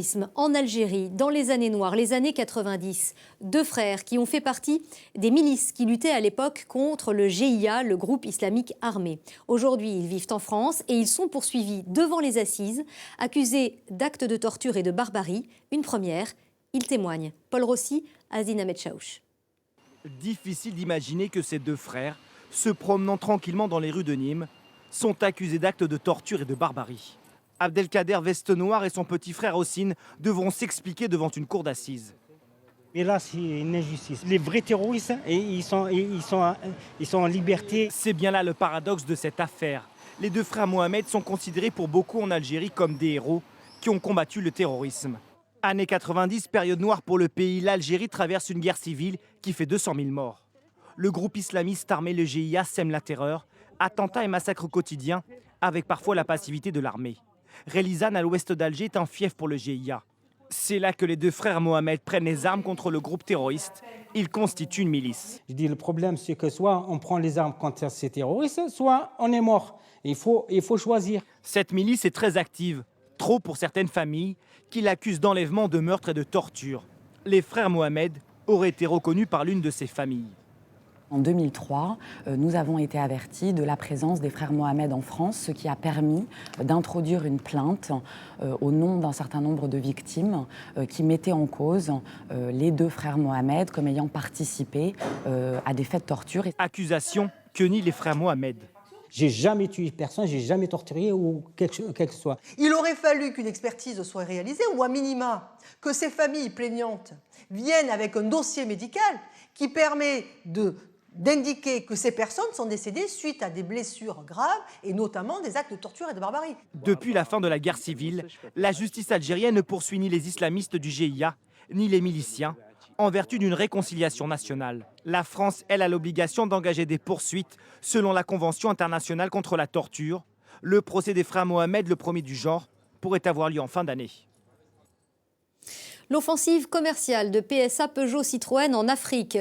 terrorisme en Algérie dans les années noires, les années 90. Deux frères qui ont fait partie des milices qui luttaient à l'époque contre le GIA, le groupe islamique armé. Aujourd'hui, ils vivent en France et ils sont poursuivis devant les assises, accusés d'actes de torture et de barbarie. Une première, ils témoignent. Paul Rossi, Azine Ahmed Chaouch. Difficile d'imaginer que ces deux frères, se promenant tranquillement dans les rues de Nîmes, sont accusés d'actes de torture et de barbarie. Abdelkader Veste Noire et son petit frère Hossein devront s'expliquer devant une cour d'assises. Et là, c'est une injustice. Les vrais terroristes, ils sont en liberté. C'est bien là le paradoxe de cette affaire. Les deux frères Mohamed sont considérés pour beaucoup en Algérie comme des héros qui ont combattu le terrorisme. Années 90, période noire pour le pays, l'Algérie traverse une guerre civile qui fait 200 000 morts. Le groupe islamiste armé, le GIA, sème la terreur, attentats et massacres quotidiens, avec parfois la passivité de l'armée. Relizane, à l'ouest d'Alger, est un fief pour le GIA. C'est là que les deux frères Mohamed prennent les armes contre le groupe terroriste. Ils constituent une milice. Je dis, le problème, c'est que soit on prend les armes contre ces terroristes, soit on est mort. Il faut choisir. Cette milice est très active, trop pour certaines familles, qui l'accusent d'enlèvement, de meurtre et de torture. Les frères Mohamed auraient été reconnus par l'une de ces familles. En 2003, nous avons été avertis de la présence des frères Mohamed en France, ce qui a permis d'introduire une plainte au nom d'un certain nombre de victimes qui mettaient en cause les deux frères Mohamed comme ayant participé à des faits de torture. Accusation que nient les frères Mohamed. J'ai jamais tué personne, j'ai jamais torturé ou quelque que ce soit. Il aurait fallu qu'une expertise soit réalisée, ou à minima, que ces familles plaignantes viennent avec un dossier médical qui permet d'indiquer que ces personnes sont décédées suite à des blessures graves et notamment des actes de torture et de barbarie. Depuis la fin de la guerre civile, la justice algérienne ne poursuit ni les islamistes du GIA, ni les miliciens, en vertu d'une réconciliation nationale. La France, elle, a l'obligation d'engager des poursuites selon la Convention internationale contre la torture. Le procès des frères Mohamed, le premier du genre, pourrait avoir lieu en fin d'année. L'offensive commerciale de PSA Peugeot Citroën en Afrique.